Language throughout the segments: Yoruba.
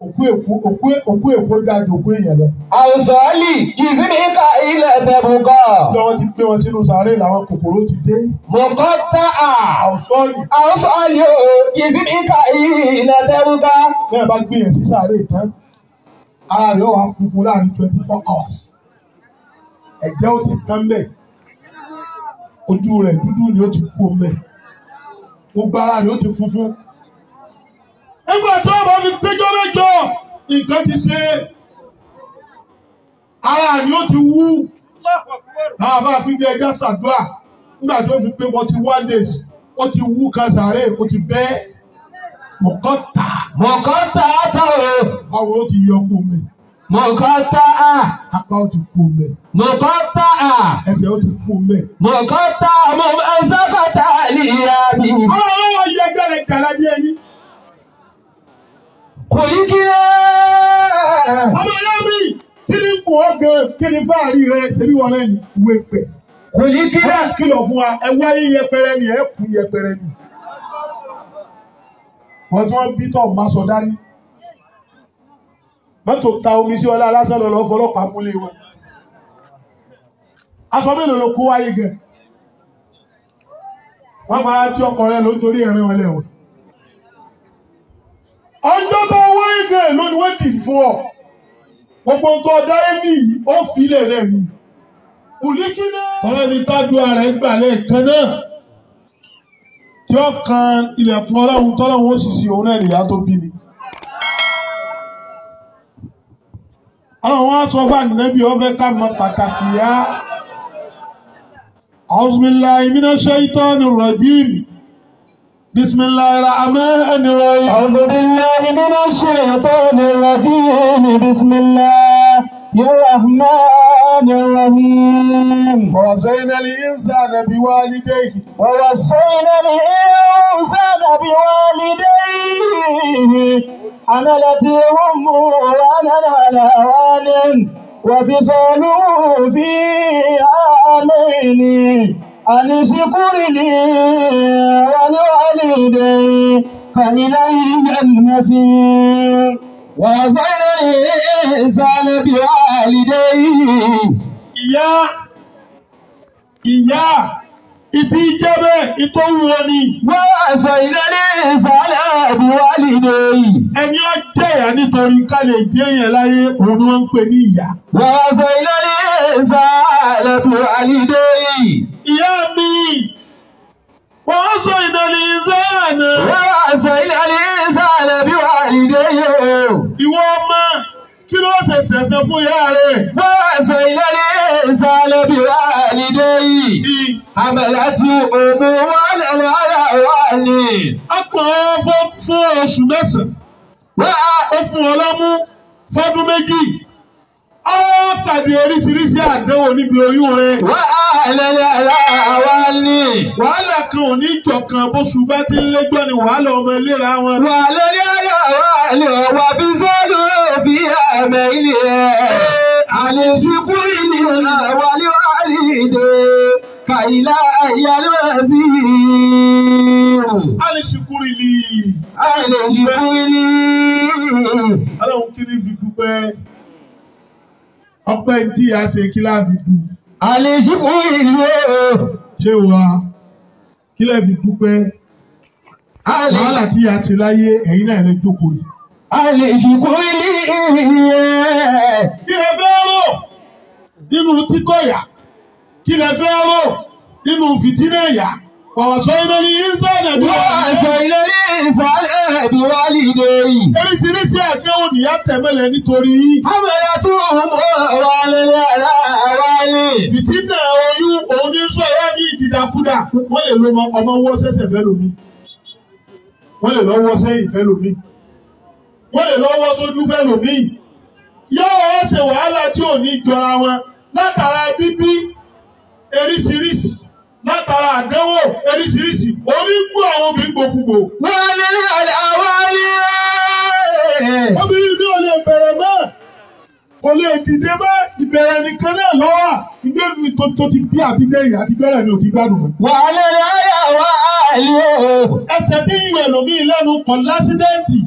òkú èkó dájú òkú èèyàn lọ. àwùsọ̀ọ́lì kìsìmíkà ilẹ̀ tẹ̀bùkọ̀. bí wọ́n ti gbé wọn sínú sàárè làwọn kòkòrò ti dé. mọ̀kọ́ tá a. àwùsọ̀ọ́lì o kìsìmíkà ilẹ̀ tẹ̀bùkọ̀. bẹ́ẹ̀ bá gbé yẹn sí sàárè tán ara rẹ̀ wà funfun láàrin 24 hours. ẹ̀jẹ̀ ó ti tán bẹ́ẹ̀ ojú rẹ̀ dúdú ni ó ti kú mẹ́ gbogbo ara rẹ̀ ó ti funfun. nígbà tó o bá fi péjọ mẹ́jọ nǹkan ti ṣe ara ni ó ti wú. àwọn bá pípé ẹja ṣàdúrà nígbà tó fi pé 41 days ó ti wú kásáré ó ti bẹ́ mọ̀kọ́tà. mọ̀kọ́tà tó o. àwọn ó ti yọ kú mẹ́. mọ̀kọ́tà. apá ó ti kú mẹ́. mọ̀kọ́tà. ẹsẹ̀ ó ti kú mẹ́. mọ̀kọ́tà mo máa ń sábàtà ìyá mi. ọlọ́wọ́ yẹ gbẹ́rẹ̀ kàlá bí ẹni. kò yí kí ẹ́. ọmọ yá mi kí ni kò ó gan kí ni fáàrí rẹ ṣebí wọn náà ní ìwé pẹ̀. kò yí kí ẹ́. kìlọ̀ fún wa ẹ wáyé yẹpẹrẹ ni ẹ kú yẹpẹrẹ ni. wọ́n tí wọ́n bí tọ̀ máa sọ dání. mọ́tò ta omi sí ọlá lásán lọ́ọ́ fọlọ́pàá múlé wọn. aṣọ mélòó ló kó wáyé gan. wọ́n máa tí ọkọ̀ rẹ lórí ẹ̀rín wọn lẹ́wọ̀n. ọjọ́ tó wọ́ ìgè lónìí wọ́n dì fún ọ. gbogbo nǹkan ọ̀dá ẹ̀mí yìí ó filẹ̀ rẹ̀ ni. Òlíkínà. ọ̀rẹ́ mi tájú ara ẹ̀ gbà lẹ́ẹ̀kan náà. tí ó kan ilẹ̀kùn ọlọ́run tọ́lọ́run ó sì sí òun náà nìyá tó bí ni. àwọn wọn sọ fún ànínẹ́bí ọ̀fẹ́ ká mọ pàtàkì yá. A'udhu billahi minash shaitanir rajim. Bismillahir rahmanir rahim. A'udhu billahi minash shaitanir rajim. Bismillahir rahmanir rahim. Wa wassayna al-insana biwalidayhi. Wa wassayna al-insana biwalidayhi. حملته أمه وأنا على وهن وفصاله في عامين أن اشكر لي ولوالديك إلي المصير ووصينا الإنسان بوالديه. ìyá ìtì jẹ́bẹ̀ ìtòwò ni. wọ́n aṣọ ìlẹ́lẹ́ ìsàlẹ̀ biwalidayhi. ẹni ó jẹ̀yà nítorí ká lè jẹ́ èèyàn láyé òun ni wọ́n ń pè ní ìyá. wọ́n aṣọ ìlẹ́lẹ́ ìsàlẹ̀ biwalidayhi. ìyá mi wọ́n aṣọ ìlẹ́lẹ́ ìsàlẹ̀. wọ́n aṣọ ìlẹ́lẹ́ ìsàlẹ̀ biwalidayhi. ìwọ ọmọ kí ló ṣe ṣẹ̀ṣẹ̀ fún ìyá rẹ̀. wọ́n aṣọ ìlẹ́lẹ́ ìsàlẹ̀ biwalidayhi. Àmàlàtí òmù wọn lẹ́nu ara wà ní. a pọ̀ fún oṣù mẹ́sàn-án. ó fún ọ lọ́mú fọ́dún méjì. ó pàdé oríṣiríṣi àdánwò níbi oyún rẹ̀. wà á lẹ́nu ara wà ní. wàhálà kan ò ní jọ̀kan bóṣù bá ti ń léjọ́ ni wàhálà ọmọ ìlera wọn. wà lẹ́nu ara wà ní ọ̀wà bí sọ́dún fi àmẹ́ ilé ẹ̀. àlejò ìlú àwọn àlejò kàìlá ayélujára. Alìṣìkúrìlì. Alìṣìkúrìlì. Ọlọ́run kí ni fi dúpẹ́? Ọpẹ́ tí a ṣe kí láàbì dùn. Alìṣìkúrìlì. Ṣé wà? Kí lẹ́bi dúpẹ́? Wàhálà tí a ṣe láyé ẹ̀yin náà lè jókòó yìí. Alìṣìkúrìlì. Kí lẹ fẹ́ rò nínú títọ́yà? Kí lẹ fẹ́ rò nínú fìtínà ẹ̀yà? ووصينا الإنسان بوالديه. Oríṣiríṣi àdéhùn ni a tẹ̀mẹ́lẹ̀ nítorí. حملته أمه وهنا على وهن. Fìtínà oyún òun ní sọ ẹ̀yà ní ìdìdàkudà. Wọ́n lè lo ọmọ wọ́ sẹ́sẹ̀ fẹ́ lómi. Wọ́n lè lọ́wọ́ sẹ́yìn fẹ́ lómi. Wọ́n lè lọ́wọ́ sójú fẹ́ lómi. Yóò ṣe wàhálà tí ò ní jọra wọn látara bíbí eríṣiríṣi. Látara àdánwò eríṣiríṣi onígbò àwọn obìnrin gbogbo. Wọ́n lé àwárí. Obìnrin mi ò lè bẹ̀rẹ̀ mọ́, kò lè dìde mọ́, ìbẹ̀rẹ̀ nìkan náà lọ́wọ́. Ìgbẹ́mi tó ti bí àbígbẹ̀yìn àti bẹ̀rẹ̀ ni ò ti gbádùn mọ́. Wọ́n lé àwárí. Ẹsẹ̀ tí ń yẹ̀ lómi lẹ́nu kọ̀ lásídẹ́ǹtì.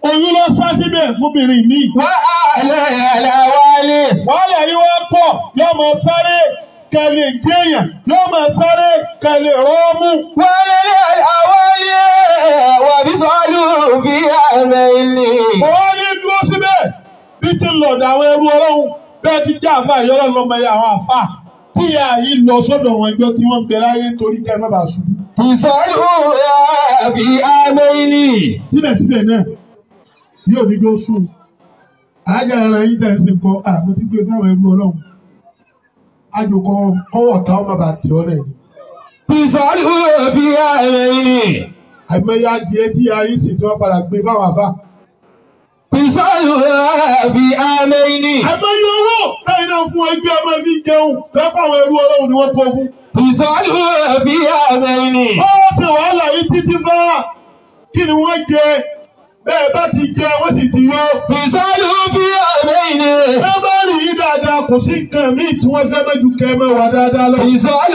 oyún lọ sá síbẹ̀ fúnbìnrin mi. وعلى الأول wàhálà yìí wá pọ̀ yóò máa sáré kẹ́lẹ́ jẹ́yàn yóò máa sáré kẹ́lẹ́ rọ́ọ̀mù. وعلى الأول وبصال في عامين. wọ́n ní dúró síbẹ̀ bí ti lọ̀dọ̀ àwọn ẹrú ọlọ́run bẹ́ẹ̀ ti jẹ́ àfa ìyọ́lọ́ lọ́mọ ẹ̀yà àwọn àfa tí ìyá yìí lọ sọ́dọ̀ wọn ẹgbẹ́ tí wọ́n ń bẹ láyé torí kẹ́ ẹ má bàa ṣubú. بصال في عامين. síbẹ̀síbẹ̀ náà yóò ní kí ó sùn alájà ara yín tẹ̀ sí nǹkan àmọ́ ti gbé fáwọn ẹrú ọlọ́run àjòkọ kọ́wọ̀ tá ọmọ bá tẹ̀ ọ́ rẹ̀ ni. بصال في عامين. àìmọye adìẹ tí ayé sì tí wọ́n padà gbé fáwọn àfa. بصال في عامين. àìmọye owó bẹ́ẹ̀ náà fún ẹgbẹ́ ọmọ fi jẹun bẹ́ẹ̀ fáwọn ẹrú ọlọ́run ni wọ́n tó fún. بصال في عامين. ó ṣe wàhálà yìí títí fá kí ni wọ́n jẹ bẹ́ẹ̀ bá ti jẹ wọ́n sì ti yó. بصال في عامين. bẹ́ẹ̀ bá rí yín dáadáa kò sí nǹkan míì tí wọ́n fẹ́ mẹ́jú kẹ́ ẹ mọ́ wà dáadáa lọ. بصال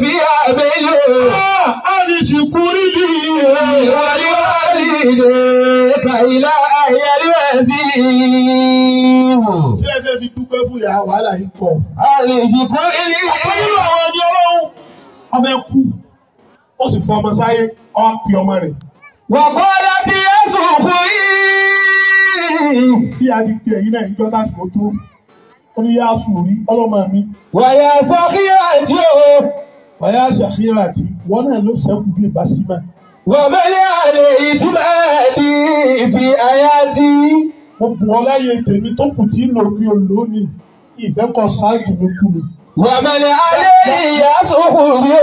في عامين. a ní sìnkú rí ni. ولوالديك إلى يرزيه. kí ẹ fẹ́ fi dúpẹ́ fún ìyá wàhálà yìí pọ̀. الشكر nínú àwọn ẹni ọlọ́run ọmọ ẹ kú ó sì fọ ọmọ sáyé ọ pè ọmọ rẹ̀. وقالت يا سخري. bí a ti pè ẹ̀yin náà ìjọ tásìkò tó ó ní yá sùúrí ọlọ́mọ mi. ويا سخيرتي. ọ̀yá ṣàkíyèrè àti wọn náà ló ṣẹ́kù bí ìbásímà. ومن عليه اعتمادي في حياتي. mo bù ọ láyé tèmi tó kù tí ń lò bí olóòní ìfẹ́ kan ṣáájú mi kú mi. ومن عليه يسخري.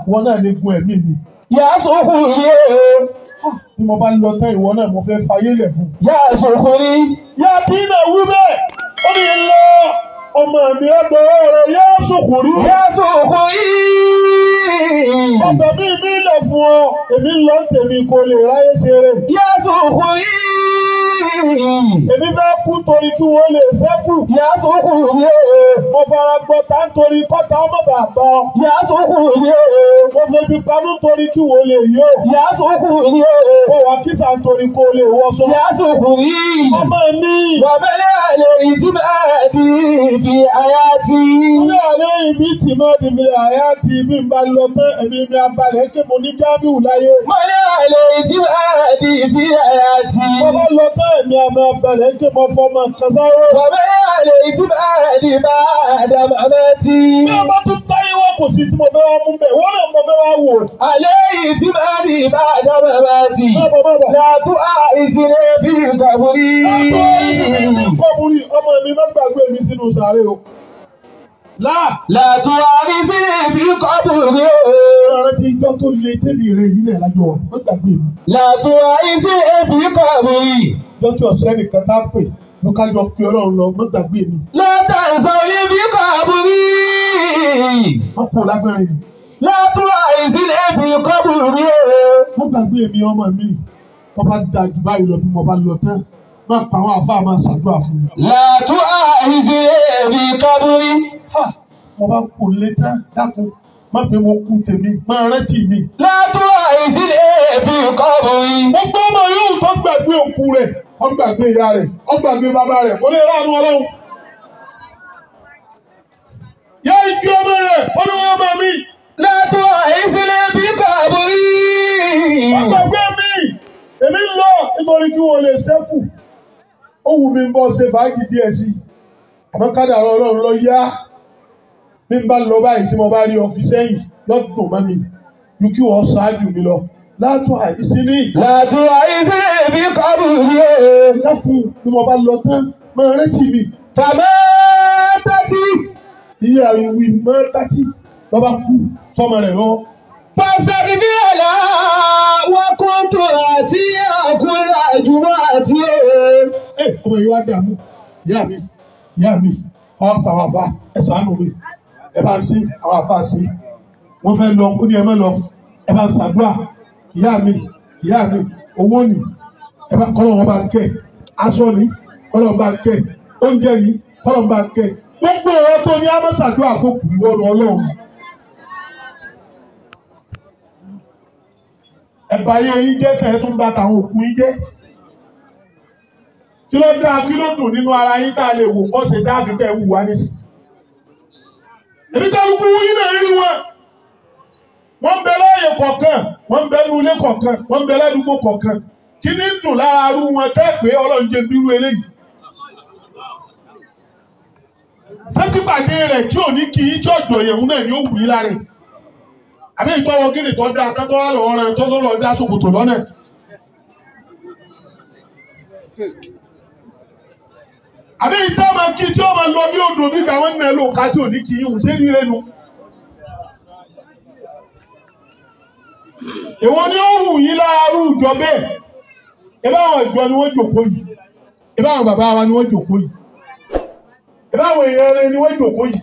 wọn náà lè gun ẹ̀mí mi. يسخري. bí mo bá lọ tán ìwọ náà mo fẹ́ fayé lẹ̀ fún. يسخري. yá tí náà wú bẹ́ẹ̀ ó ní lọ ọmọ mi lọ́dọ̀ rẹ̀ yá sùkúrú. يسخري. ọbẹ̀ mi lẹ̀ fún ọ èmi ń lọ tèmi kò lè ráyè ṣeré. يسخري. èmi fẹ́ kú torí kí wọ́n lè ṣẹ́kù. يسخري. mo fara gbọ́ tá nítorí kọ́ta ọmọ bàbá. يسخري. mo febi panú torí kí wọ́n lè yó. يسخري. mo wà kísà nítorí kó lè wọṣọ. يسخري. ọmọ mi. ومن عليه اعتمادي في حياتي. ní àlẹ́ ibi tí mo di fi àyà ti bí n bá lọ tán ẹ̀mí mi abalẹ̀ kí mo ní jábìú láyé. ومن عليه اعتمادي في حياتي. mo bá lọ tán ẹ̀mí abalẹ̀ kí mo fọmọ kan sáré. ومن عليه اعتمادي بعد مماتي. bí a bá tún táyé wá kò sí tí mo fẹ́ wá mú bẹ̀ wọ́n náà mo fẹ́ wá wò. عليه اعتمادي بعد مماتي. bàbá. لا تؤاخذني في قبري. kọ́bùrì ọmọ mi má gbàgbé mi sínú sàárè o. لا تؤاخذني في قبري. ọ̀rẹ́ ti jọ́ tó le tẹ́lẹ̀ rẹ̀ yìí náà lájọ wa má gbàgbé mi. لا تؤاخذني في قبري. jọ́ tí ọ̀sẹ́ nìkan tá a pè ló ká jọ pé ọlọ́run lọ má gbàgbé mi. لا تنسوني في قبري. má kó lágbárin mi. لا تؤاخذني في قبري. má gbàgbé mi ọmọ mi wọ́n bá da jù báyìí lọ bí mo bá lọ tán má pa àwọn àfáà máa ṣàdúrà fún mi. لا تؤاخذني في قبري. mo bá kó lé tán dákun má pé mo kú tèmi má rántí mi. لا تؤاخذني في قبري. gbogbo ọmọ yóò tó gbàgbé òkú rẹ̀ ó gbàgbé ìyá rẹ̀ ó gbàgbé bàbá rẹ̀ kò lè ránu ọlọ́run. yá igi ọmọ rẹ̀ ó ní wọ́n bá mi. لا تؤاخذني في قبري. wọ́n gbàgbé mi èmi ń lọ nítorí kí wọ́n lè ṣẹ́kù. ó wù mí bọ́ ṣe fàájì díẹ̀ sí i àmọ́ kádàrá ọlọ́run lọ yá bí n bá lọ báyìí tí mo bá rí ọfi sẹ́yìn lọ́dún mọ́ mi ju kí wọ́n ṣáájú mi lọ látọ̀ àìsí ní. لا تؤاخذني في قبري. dákun bí mo bá lọ tán máa rántí mi. فماتت. iye àwìwì máa tàtí lọ́ba kú sọ́mọ rẹ̀ lọ́wọ́. فاستغفر لها وكنت آتيها كل جمعة. ọmọ yìí wá dààmú ìyá mi àwọn pa àwọn àfa ẹ ṣàánú mi ẹ bá ń sí àwọn àfa sí wọ́n fẹ́ lọ ó ní ẹ má lọ ẹ bá ń ṣàdúrà ìyá mi owó ni ẹ bá kọ́ lọ́wọ́ bá ń kẹ́ aṣọ ni kọ́ lọ́wọ́ bá ń kẹ́ oúnjẹ ni kọ́ lọ́wọ́ bá ń kẹ́ gbogbo ọ̀rọ̀ tó ní àmọ́ ṣàdúrà fún ìwọ ọlọ́run. ẹ̀bà yẹn yín jẹ́ kẹ́ ẹ tún bá tàwọn òkú yín jẹ́ kí ló dáa kí ló dùn nínú ara yín tá a lè wò kọ́ ṣe dáàbí bẹ́ẹ̀ wù wá nísì. èmi kálukú yín náà rí wọn. wọ́n ń bẹ láàyè kọ̀ọ̀kan wọ́n ń bẹ nínú ilé kọ̀ọ̀kan wọ́n ń bẹ ládùúgbò kọ̀ọ̀kan kí ní dùn lára arú wọn tẹ́ pé Ọlọ́run jẹ́ bírú eléyìí. sẹ́kípàdé rẹ̀ tí ò ní kí í tí ọ̀jọ̀ yẹ̀wù náà ni ó wù í lára rẹ̀. àbí ìtọ́wọ́ gíní tó dáa tó wà lọ́wọ́ rẹ̀ tó lọ́ọ́ dá ṣòkòtò lọ́nà. àbí ìtọ́ máa kí tí ó máa lọ bí odò bí káwọn nà ló ká tí ò ní kí í hùn sí rírẹ́ nu. èwo ni ó wù yín láàárọ̀ ìjọ bẹ́ẹ̀ ìbá àwọn ìjọ ni wọ́n jòkó yìí ìbá àwọn bàbá wa ni wọ́n jòkó yìí ìbá àwọn èèyàn rẹ ni wọ́n jòkó yìí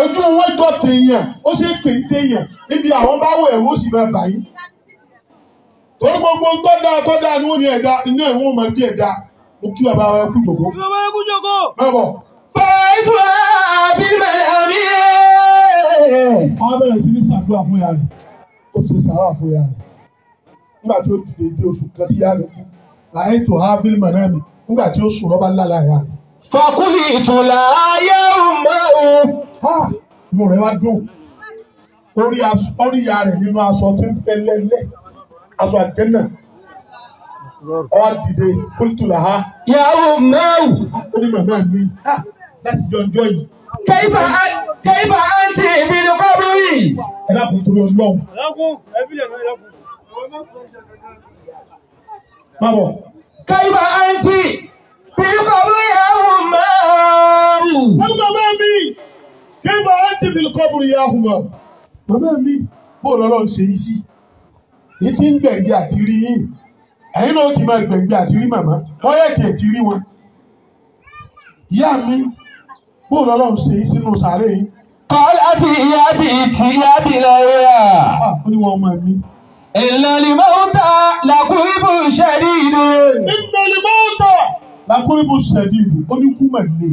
ojú wọn jọ tèèyàn ó ṣe pè ń tèèyàn níbi àwọn bá wọ ẹ̀rọ ó sì máa bà yín torí gbogbo tọ́da ni wọ́n ní ẹ̀dá iná ìwọ̀n máa bí ẹ̀dá mo kí bàbá wa kú jòkó. má bọ̀. Bàtú àbílẹ̀ àmì ẹ̀. wọ́n bẹ̀rẹ̀ sí ní ṣàdúrà fún ìyá rẹ̀ ó ṣe sàrà fún ìyá rẹ̀ nígbà tí ó dìde bí oṣù kan tí ìyá rẹ̀ kú láì tó há fílímù náà mi nígbà tí ó sùn lọ́ba ńlá ìyá rẹ̀. Fakuli ìtùlá ayé ọmọ o. inú rẹ̀ wá dùn orí ìyá rẹ̀ nínú aṣọ tí ń fẹ́ lẹ́lẹ́ aṣọ àjẹ́nà ọwọ́ dìde kúlítùlá ha. Yàwó mẹ́wù. ó ní màmá mi láti jọjọ́ yìí. Kẹ́yìnbá àǹtí mi ní kọ́bùrì. ẹ dákun torí Ọlọ́run. má bọ̀. Kẹ́yìnbá àǹtí mi ní kọ́bùrì yàwó mẹ́wù. wọ́n ní màmá mi kẹ́yìnbá àǹtí mi ní kọ́bùrì yàwó mẹ́wù. màmá mi bóòlù Ọlọ́run ṣe yí sí èyí tí ń gbẹ̀ngbẹ̀ àti rí yín ẹ̀yin náà ti máa gbẹ̀ngbẹ̀ àti rí màmá wọ́n yẹ kí ẹ̀ ti rí wọn. ìyá mi bóòlù Ọlọ́run ṣe yí sínú sàárè yín. Kọ́lá ti ìyá bí ti ìyá bí láyà. ó ní wọn máa mi. Ìlànà mọ́tà làkúrìbù ṣẹ̀dí ìdè. ìlànà mọ́tà làkúrìbù ṣẹ̀dí ìdè ó ní kú màlè.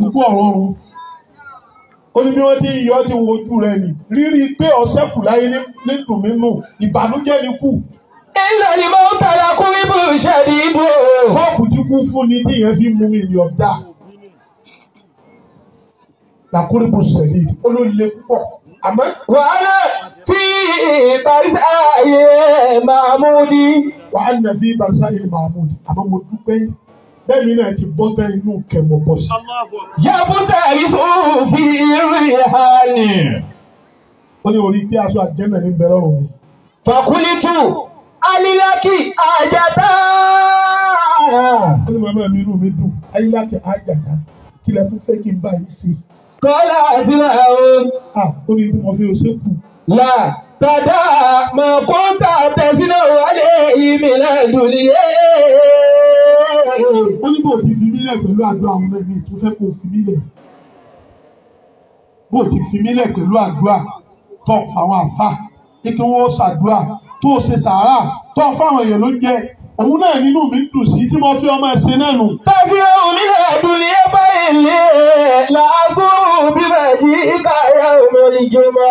ikú ọ̀rọ̀run ó ní bí wọ́n ti yọ ti wojú rẹ̀ ni rírí pé ọ̀sẹ̀ kù láyé ní tòmínú ìbànújẹ́ ni kù. Ìlànà mọ́tà làkúrìbù ṣẹ̀dí ìdè. kọ́ọ̀pù tí kú fún ni tí ìyẹn fi mú mi ní ọ̀dà. làkúrìbù ṣẹ̀dí ìdè ó ló le púpọ̀ àmọ́. Wàhálà fi ìbárísà ayé Mahmudi. wàhálà fi ìbárísà ayé Mahmudi àmọ́ mo dúpẹ́ bẹ́ẹ̀ mi náà ti bọ́ tẹ́ inú kẹ̀mọ́ bọ́ sí. Yàbútà ìsún fi rí hàní. ó ní orí pé aṣọ àjẹ́nà ní bẹ̀rẹ̀ ọ̀run mi. Fàkúlítù alílákì àjàtà. ó ní màmá mi inú mi dùn alílákì àjàtà kí lẹ tún fẹ́ kí n bá yìí sí. Kọ́lá àti làwọn. ó ní tí mo fi ṣe kù. Là tàdá mọ̀kúntà tẹ̀sínà wálé ìmìlẹ̀ dùnìyẹ. ó ní bó ti fi mí lẹ̀ pẹ̀lú àdúrà àwọn ẹ̀mí tó fẹ́ kó fi mí lẹ̀. bó ti fi mí lẹ̀ pẹ̀lú àdúrà tọ́ àwọn àfà kí wọ́n ṣàdúrà tó ṣe sàárà tọ́ fáwọn èèyàn ló ń jẹ òun náà nínú mi dùn sí tí mo fi ọmọ ẹ̀sìn náà nù. Tẹ̀sínà ìmìlẹ̀ dùnìyẹ báyìí làásùn bíbẹ̀ jí káyà òmìnirìjọba.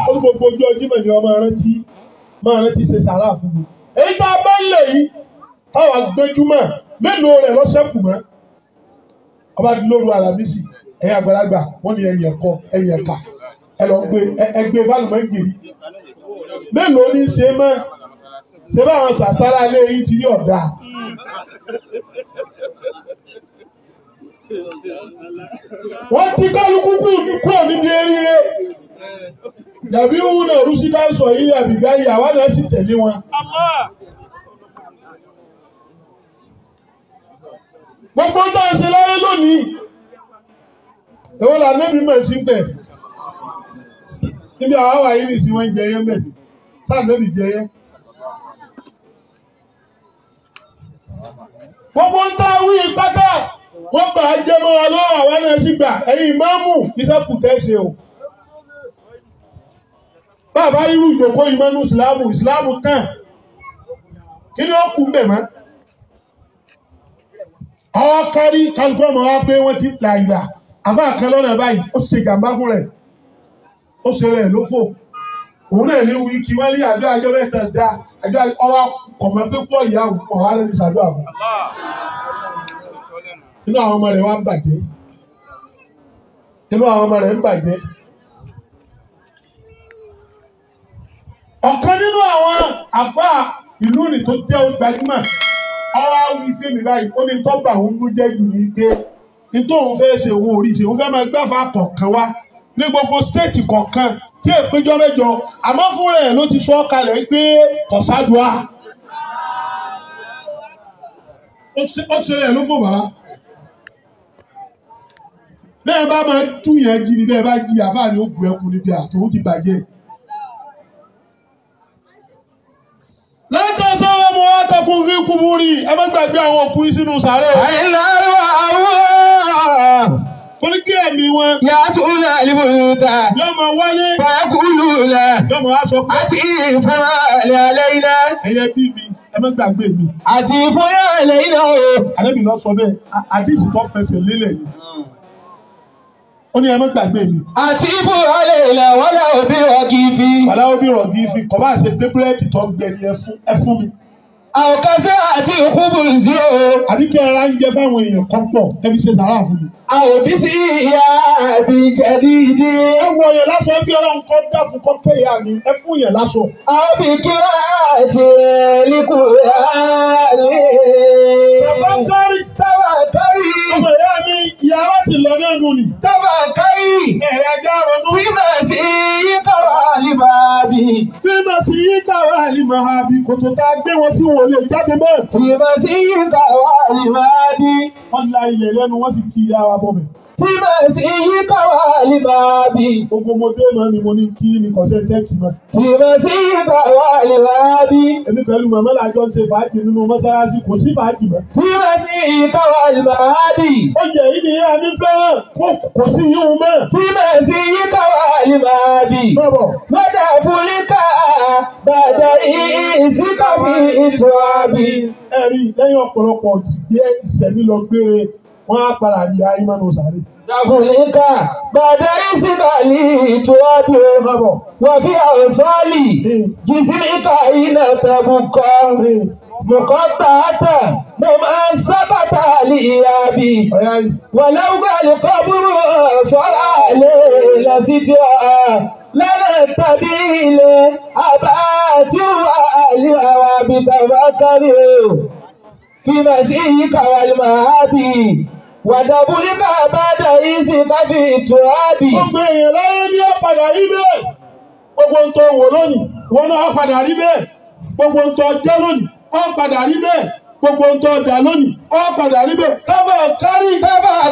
ó ní gbogbo ojú ọjọ́ mẹ́rin ọmọ rántí ṣe sàárà fún mi. èyí tá a bá ń lè yìí táwa gbẹjúmọ̀ mélòó rẹ̀ lọ́sẹ̀kù mọ́. ọba lóru Àlàmísì ẹ̀yin àgbàlagbà wọ́n ní ẹ̀yìn ẹ̀kọ́ ẹ̀yìn ẹ̀ka ẹ lọ gbé ẹgbẹ́ fálùmọ́ gírí. mélòó ní ṣe mọ́ ṣe bá àwọn sàṣàrà lé yín ti ní ọ̀dà. wọ́n ti kálukú kúrò níbi eríire. Jàbí òun náà rúṣí dá sọ yìí àbígá ìyàwó náà sì tẹ̀lé wọn. Gbogbo ń tàn ṣe láyé lónìí. Èwo là nẹ́bí mọ̀ sí bẹ̀. Níbi àwọn àwà yìí nìsí wọ́n ń jẹyẹ mẹ́. Sáà nẹ́bí jẹyẹ. Gbogbo ń tàn wí pátá. Wọ́n gbà á jẹ́ mọ́ wa lọ́wọ́ àwọn náà sì gbà. Ẹ̀yin ìmáàmù iṣẹ́ kù tẹ́ ṣe o. Bàbá irú ìjòkó ìmọ̀nù ìsìláàmù tán. Kí ni ó kú ń bẹ̀ mọ́? Àwọn kárí kálukú ọmọ wa pé wọ́n ti là ìlà. Àfáà kan lọ́nà báyìí, ó ṣe jàmbá fún rẹ̀. Ó ṣe rẹ̀ lófò. òun náà ní wíkì wọ́n ní àdúrà àjọ mẹ́ta dá àjọ ọwọ́ kọ̀mọ́ pé pọ̀ ìyá ọ̀hún alẹ́ ní sàdúrà fún. inú àwọn ọmọ rẹ̀ wá ń bàjẹ́ inú àwọn ọmọ rẹ̀ ń bàjẹ́. ọ̀kan nínú àwọn àfà ìlú ni tó jẹ́ gbajúmọ̀ ọwọ́ àwọn ife mi báyìí ó ní tọ́gbà òun ló jẹ́ jù ní gbé nítorí òun fẹ́ ṣe owó orí ṣe òun fẹ́ máa gbáfa kọ̀ọ̀kan wá ní gbogbo stéètì kọ̀ọ̀kan tí èpéjọ mẹ́jọ àmọ́ fún rẹ̀ ló ti sọ kalẹ̀ pé kọ̀sádùá ó ṣe rẹ̀ ló fò bàbá bẹ́ẹ̀ bá máa tú yẹn jí ni bẹ́ẹ̀ bá jí àfáà ni ó bu ẹkùn níbi àtòun ti bàjẹ́. lẹ́tọ̀ sọ́wọ́ mo wá tọkùn fi kúburì ẹ má gbàgbé àwọn òkú sínú sàárẹ̀ o. àìláwọ̀ àwọn. torí kí ẹ̀mí wọn. yàtúnà ìbùdó. yóò máa wálé. fàákùlù rẹ̀. yóò máa wá sọ pé. àti ìfúnra alẹ́ iná. ẹyẹ bí mi ẹ má gbàgbé mi. àti ìfúnra alẹ́ iná o. àlẹ́bí lọ sọ bẹ́ẹ̀ àdìsí tó fẹsẹ̀ lélẹ̀ ni. ó ní ẹ má gbàgbé mi. àti ìfúnra alẹ́ iná wọlé òbí rọ̀gì fi. wàlá òbí rọ̀gì fi kọ́ bá ṣe pé búrẹ́dì tó gbẹ ni ẹ fún mi. àwòkásẹ́ àti ìkúbù sí o. àbí kí ẹ ra ń jẹ fáwọn èèyàn kan pọ̀ ẹ fi ṣe sàrà fún mi. àwòbí sí ìyá àbí kẹ́dídé. ẹ wọ yẹn lásọ ẹbí ọlọ́run kọ́ dàpọ̀ kọ́ pé ìyá mi ẹ fún yẹn lásọ. àbí kíra àti ẹ̀ẹ́líkùrẹ́ àárẹ̀. bàbá kárí. tábà kárí. ọmọ ìyá mi ìyá wa ti lọ ní ẹnu nì. tábà kárí. ẹ̀rẹ̀ ajá ronú. fíìmù sí yíkàwá àlìbàbí. fíìmù sí yíkàwá àlìbàbí kòtò tá a gbé wọn sí wọn ò lè jáde mọ́. fíìmù sí yíkàwá àlìbàbí. wọ́n la ilẹ̀ lẹ́nu wọ́n sì kí ìyá wa bọ̀ mẹ́. fíìmù sí yíkàwá àlìbàbí. gbogbo mo dé mọ́ ni mo ní kí ni kọ̀ṣẹ́ tẹ́kì mọ́. fíìmù sí yíkàwá àlìbàbí. èmi pẹ̀lú màmá làjọ ń ṣe fàájì nínú mọ́ṣáláṣí kò sí fàájì mọ́. fíìmù sí yíkàwá àlìbàbí. oúnjẹ yìí ni ìyá mi fẹ́ràn kò sí yíwù mọ́. fíìmù sí yíkàwá àlìbàbí. bọ́bọ̀ wọ́dà fúlíkà bàdà ìsíkàbí ètò àbí. ẹ̀rí lẹ́yìn ọ̀pọ̀lọpọ̀ gbé ìṣẹ̀mí lọ gbére wọ́n á padà rí àìmánu sáré. dàfúlíkà bàdà ìsíkàbí ètò àbí. bọ́bọ̀ wọ́n fi àwòsọ́ọ̀lì jìsímíkà iná tẹ̀bùkọ́. مقطعة ممسكة لإيابي ọ̀yá yìí. ولو قال الخبر صرع ليلة سترا لنا التبيل أبات والهوى بتفكر في مسيك والمهابي ودبلك بعد إيسك في التراب. gbogbo èèyàn láyé ní ọ̀padà rí bẹ́ẹ̀ gbogbo ń tọ́ wò lónìí wọn náà ọ̀padà rí bẹ́ẹ̀ gbogbo ń tọ́ jẹ́ lónìí ọ̀padà rí bẹ́ẹ̀ gbogbo ń tọ́ dà lónìí ọ̀padà rí bẹ́ẹ̀ kábà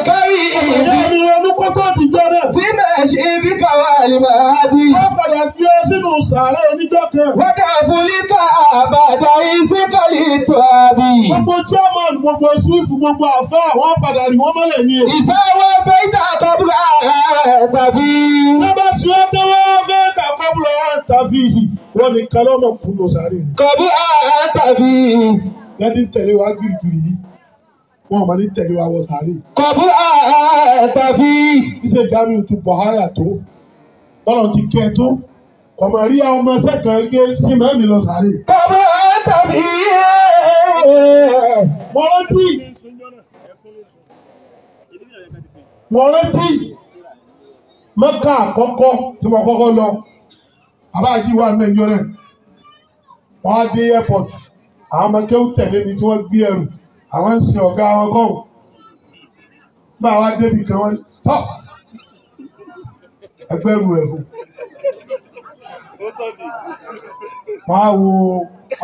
kárí ìyá mi ronú kókó àtijọ́ náà. في مسيك والمهابي ọ̀padà gbé ọ sínú sàárẹ̀ oníjọ́ kan. ودبلك بعد إيسك للتراب. gbogbo chairman gbogbo sífù gbogbo àfá àwọn padà rí wọ́n mọ́lẹ̀ ní èrè. ìsáwọ́ bẹ́ẹ̀dà kọ́bùrà tàbí. lọ́bà sí ọ́ tẹ́wọ́ bẹ́ẹ̀ta kábùrọ̀ àtàfí wọn ni kalọ́mọ̀ kúnnù sáré rẹ̀. kọ́bùrà tàbí. láti tẹ̀lé wa gírígírí yìí wọn ò bá ní tẹ̀lé wa wọ sáré. kọ́bùrà tàbí. iṣẹ́ Jamiu tún bọ̀háyà tó bọ́lọ̀ ti kẹ́ tó kọ̀mọ̀ rí àwọn ọmọ sẹ́kàn gbé sí mẹ́rin lọ sáré. kọ́bùrà tàbí. mo rántí Mẹ́kà àkọ́kọ́ tí mo kọ́kọ́ lọ àbájí wà mẹ́jọ rẹ̀ wọ́n á dé airport àwọn ọmọ kéwù tẹ̀lé mi tí wọ́n gbé ẹrù àwọn ń sin ọ̀gá wọn kọ́ bá wa débi kan wọ́n tọ́ ẹgbẹ́rù rẹ̀ fún wọ́n á wo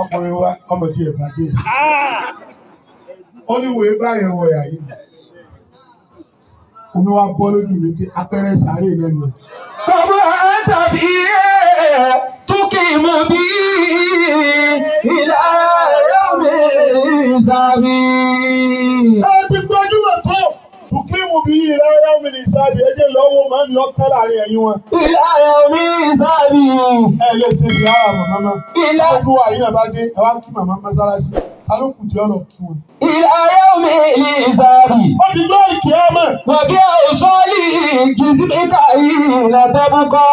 ọkùnrin wa ọmọ tí ẹ̀ bàjẹ́ ó ní wòye báyẹn wọ̀ yà yìí omi wa bọ́ lójú mi pé apẹ̀rẹ̀ sáré lẹ́nu. kọ́bùrà tàbí túkì mú bí ìlà yọ̀mí ìsàbí. ẹ ti gbajúmọ̀ tó túkì mú bí ìlà yọ̀mí ìsàbí ẹ jẹ́ lọ́wọ́ máa ń yọ ká láàrin ẹ̀yìn wọn. ìlà yọ̀mí ìsàbí. ẹ lè ṣe ìyá àwọn màmá. ìlà ọdún wa yìí náà bá dé ẹ wá kí màmá mọ́sálásí alókùn tí ó lọ kí wọn. ìlà yọ̀mí ìsàbí. ó ti jọ́ ìkíyàmọ̀. wàbí àwòsọ́ọ̀lì jìsímíkà ìlà tẹ́bùkọ́.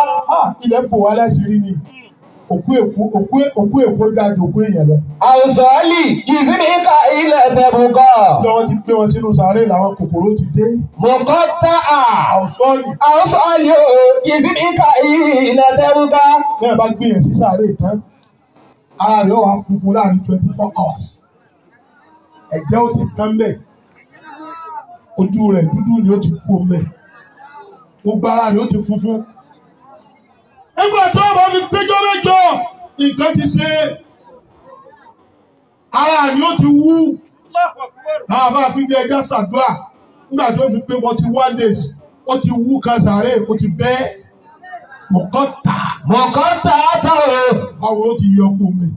ilẹ̀ bò wá láṣìírí ni òkú èkó dájú òkú èèyàn lọ. àwùsọ̀ọ́lì kìsìmíkà ilẹ̀ tẹ̀bùkọ̀. bí wọ́n ti gbé wọn sínú sàárè làwọn kòkòrò ti dé. mọ̀kọ́ tá a. àwùsọ̀ọ́lì o kìsìmíkà ilẹ̀ tẹ̀bùkọ̀. bẹ́ẹ̀ bá gbé yẹn sí sàárè tán ara rẹ̀ wà funfun láàrin 24 hours. ẹ̀jẹ̀ ó ti tán mẹ́ ojú rẹ̀ dúdú ni ó ti kú mẹ́ gbogbo ara rẹ̀ ó ti funfun. nígbà tó o bá fi péjọ mẹ́jọ nǹkan ti ṣe ara rẹ̀ ó ti wú. àwọn bá fi gbé ẹja ṣàdúrà nígbà tó fi pé 41 days ó ti wú kásáré ó ti bẹ́ mọ̀kọ́ta. mọ̀kọ́ta tá o. àwọn ó ti yọ kú mẹ́.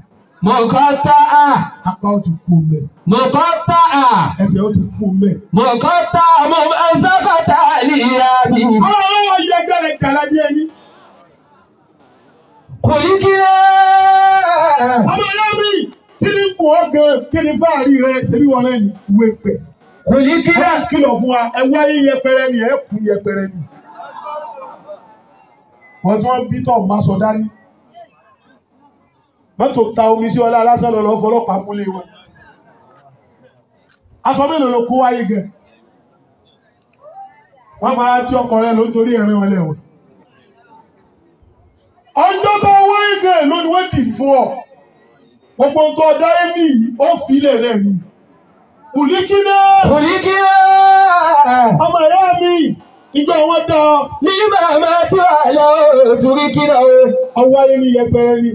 mọ̀kọ́ta a. apá ó ti kú mẹ́. mọ̀kọ́ta a. ẹsẹ̀ ó ti kú mẹ́. mọ̀kọ́ta mo máa ń sábàtà àlìyá mi. ọlọ́run yóò yẹ gbẹ́rẹ́ kàlá bí ẹni. kò ní kí ẹ. ọmọ ìyá mi kí ni kò ó gan kí ni fáàrí rẹ ṣebí wọn rẹ ní ìwé pẹ. kò ní kí ẹ. ẹ kìlọ̀ fún wa ẹ wáyé yẹpẹrẹ ni ẹ kú yẹpẹrẹ ni. wọ́n tí wọ́n bí tọ̀ máa sọ dání. mọ́tò ta omi sí ọlá lásán lọ fọlọ́pàá múlé wọn. aṣọ mélòó ló kó wáyé gẹ. wọ́n máa tí ọkọ̀ rẹ ló ń torí ẹ̀rín wọn lẹ́wọ̀n. ọjọ́ tó wáyé gẹ lónìí wọ́n dì fún ọ. gbogbo nǹkan ọ̀dá ẹ̀mí ó fi ilẹ̀ rẹ̀ mi. Kùlíkínà. Kùlíkínà. ọmọ ìyá mi ìgbà wọn dá ọ. ní màmá tí wàá lọ torí kínà o. ọwọ́ ayé ni yẹpẹrẹ ni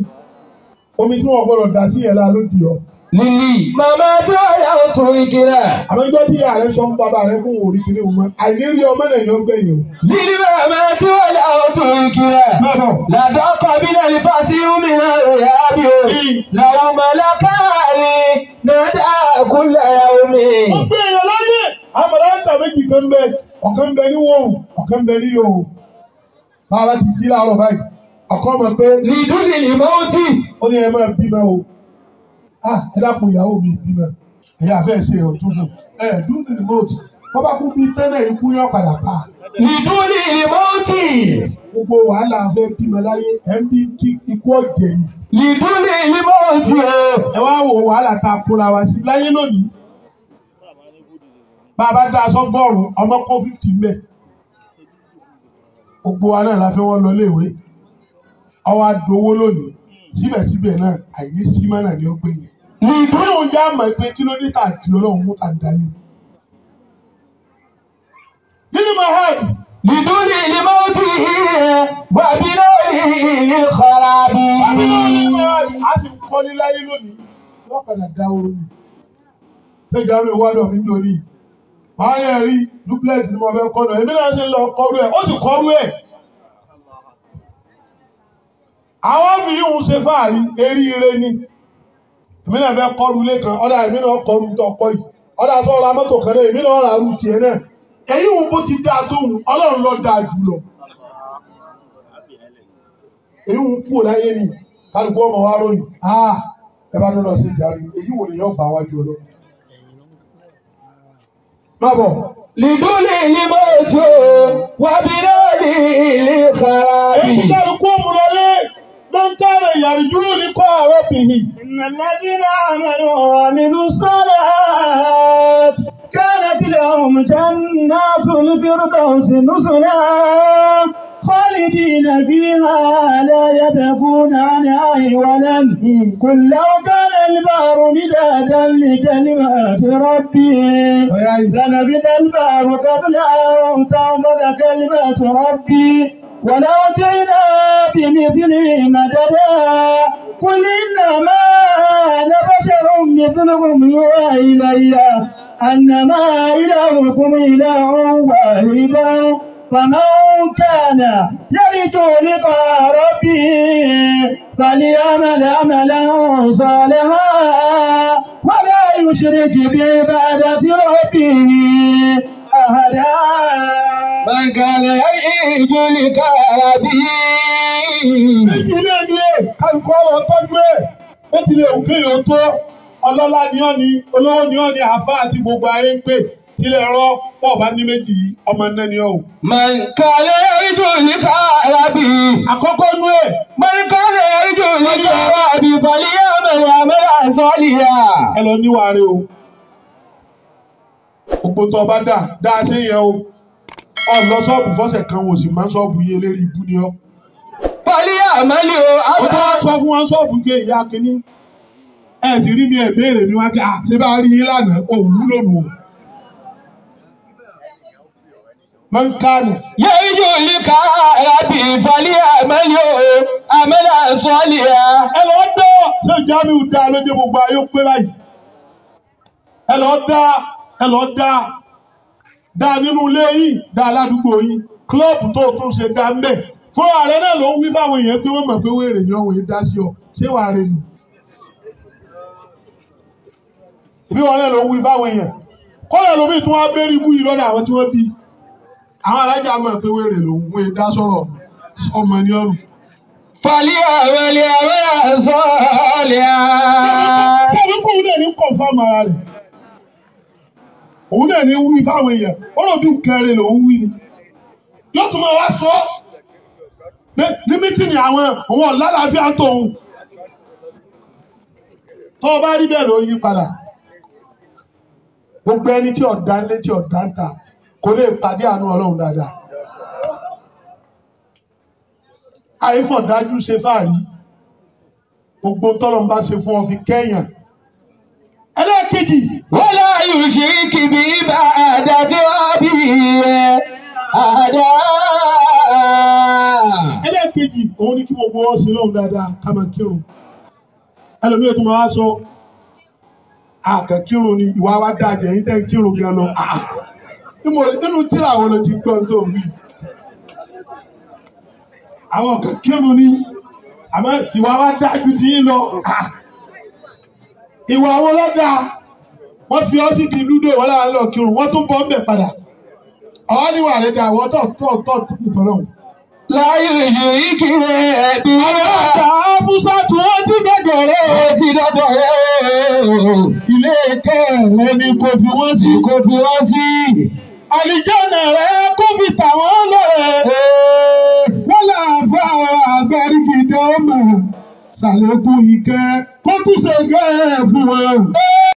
omi tí wọn gbọ́dọ̀ dà sí yẹn la ló di ọ. lílì màmá tí wàá lọ torí kínà. àmọ́jọ́ tí ìyá rẹ sọ fún bàbá rẹ kó wò rí kiri o mọ́ àìnírí ọmọ náà ni ó gbẹ̀yìn o. lílì màmá tí wàá lọ torí kínà. làdọ́kọ̀ bí náà ní pàtí omi náà rẹ̀ yá bí o. làwọn mọ̀lákàrí náà dá kúlẹ̀ omi. ó gbé èèyàn láyé àmàlà ń tàbí jì kan bẹ ọ̀kan bẹ ní wọ́n ọ̀kan bẹ ní yòó. bàbá ti jí láàárọ̀ báyìí ọkọ mọ̀ pé. nìdúnì ní mọ́tì. ó ní ẹ máa bímọ o. ẹ dákun ìyàwó mi bímọ ẹ̀yà fẹ́ ṣe ọ̀tún fún ẹ dúnì ní mọ́tì. wọ́n bá kú bí tẹ́lẹ̀ ikú yọ padà pa. nìdúnì ní mọ́tì. gbogbo wàhálà fẹ́ bímọ láyé ẹ̀ ń bí ikú ọ̀jẹ̀ ni. nìdúnì ní mọ́tì o. ẹ wá wo wàhálà tá a kóra wa sí láyé lónìí. bàbá dá aṣọ gbọ́rùn ọmọ kó 50 mẹ́. gbogbo wa náà la fẹ́ wọ́n lọ léèwé. ọwọ́ adowó lónìí síbẹ̀síbẹ̀ náà àìní símọ́ náà ni ó gbé yẹn. nìdúró ń já mọ̀ pé kí ló dé tà di ọlọ́run mú tà ń darí. nínú mahad. nìdúró ní mọ́tì wàbí lórí ní kọ́rábì. wàbí lórí ní mahad a sì ń kọ́lé láyé lónìí wọ́n padà dá oró ni. ṣé gàrí ìwádọ̀ mi ń lò ní. màá yẹ rí duplex ni mo fẹ́ kọ́ náà èmi náà ṣe ń lọ kọ́rú ẹ̀ ó sì kọ́rú ẹ̀. àwọn fi yíò ṣe fàárí eríire ni èmi náà fẹ́ kọrù ilé kan ọ̀dà èmi náà kọrù tó ọkọ yìí ọ̀dà tó ra mọ́tò kan náà èmi náà ra rú tiẹ̀ náà èyí wọn bó ti dáa tó hùn ọlọ́run lọ dáa jù lọ èyí wọn kú láyé ni kálukú ọmọ wa ròyìn ẹ bá lọ sí ìjà rí èyí wọn nìyẹn bá wájú ọlọ. Bábọ̀. Lidúlì ní mọ́tò wàbí lórí ní kọ́rábì. èyí kálukú ọmọlọ́lé. من كان يرجو لقاء ربه إن الذين آمنوا وعملوا الصالحات كانت لهم جنات الفردوس نزلا خالدين فيها لا يبغون عنها عوضا قل لو كان البحر مدادا لكلمات ربي لنفد البحر قبل أن تنفذ كلمات ربي ولو جئنا بمثله مددا قل إنما أنا بشر مثلكم يوحى إلي أنما إلهكم إله واحد فمن كان يرجو لقاء ربه فليعمل عملا صالحا ولا يشرك بعبادة ربه أحدا من كان يرجو لقاء ربه. ìdílé ni ẹ kálukú ọ̀rọ̀ tọ́jú ẹ̀ ó ti lè òkè yòó tó ọlọ́lá ni ọ́ ni olówó ni ọ́ ni àbá àti gbogbo ayé ń pè tilẹ̀ rọ pọ̀ bá ní méjì yìí ọmọ náà ni ọ́ o. من كان يرجو لقاء ربه àkọ́kọ́ nú ẹ̀ من كان يرجو لقاء ربه فليعمل عملا صالحا. ẹ lọ níwàá rẹ o. gbogbo tó o bá dá a ṣe yẹ o. ọ lọ ṣọ́ọ̀bù fọ́sẹ̀ kan o sì máa ń ṣọ́ọ̀bù yé lérí ibú ni ọ́. فليعمل ó tó wá sọ fún wọn ṣọ́ọ̀bù gé ìyá kínní. ẹ sì rí mi ẹ̀ béèrè mi wá gà ṣé bá rí yín lánàá òun wúlò nù. من كان يرجو لقاء ربه فليعمل عملا صالحا. ẹ lọ dá ṣé Jamiu dá lójú gbogbo ayé pé báyìí ẹ lọ dá nínú ilé yìí dá aládùúgbò yìí kílọ̀bù tó tún ṣe dá ń bẹ̀ fún ààrẹ náà ló ń wí fáwọn èèyàn pé wọ́n mọ̀ pé wéèrè ni ọ̀hún yìí dá sí ọ ṣé wàá rẹ nù ìbí wọn náà ló ń wí fáwọn èèyàn kọ́lá lómi tí wọ́n á bẹ́rí ibú yìí lọ́dọ̀ àwọn tí wọ́n bí àwọn alájà mọ̀ pé wéèrè ló ń wé dá sọ̀rọ̀ ọmọ ní ọrùn. فليعمل عملا صالحا. sẹ́ni kò náà ní kọ̀ǹfàmù ara rẹ̀ òun náà ní wí fáwọn èèyàn ó rò bí kẹrin lòún wí ni yóò tún máa wá sọ ní mítìnì àwọn ọ̀làlàáfíà tóun tó o bá rí bẹ́ẹ̀ ló yí padà gbogbo ẹni tí ọ̀dà ńlé tí ọ̀dà ń ta kò lè pàdé àánú Ọlọ́run dáadáa àìfọ̀dájú ṣe fàárí gbogbo tọ́lọ́run bá ṣe fún ọ fi kẹ́yàn. ẹlẹ́ẹ̀kejì ولا يشرك بعبادة ربه أحدا. ẹlẹ́ẹ̀kejì òun ní kí gbogbo ọ sí lọ́run dáadáa ká máa kírun ẹlòmíràn tó máa wá sọ àkàkírun ni ìwà wa dájẹ́ yín tẹ́ ń kírun gan lọ nínú tíra àwọn ló ti gbọ́n tó wí àwọn kan kírun ni àmọ́ ìwà wa dájú ti yín lọ ìwà àwọn lọ́dà wọ́n fi ọ́ sí di lúdò wọ́n láwọn lọ kírun wọ́n tún bọ́ ń bẹ̀ padà ọ̀hán níwà rẹ̀ dà wọ́n tọ̀ ìtọ́lọ́ لا يشرك به. àgbà fúnṣà tí wọ́n ti gbẹ̀gbẹ̀rẹ̀ ti dọ̀dọ̀ ilé kẹ́ẹ̀rẹ́ ni kò fi wọ́n sí kò fi wọ́n sí. àlìjọ́nà rẹ̀ kó fi tàwọn lọ́rẹ̀ wọ́n là fẹ́ àgbẹ̀rìkì dọ́ọ̀mà ṣàlékún ìkẹ́ kó tún ṣe gẹ́ẹ̀ fún wọn.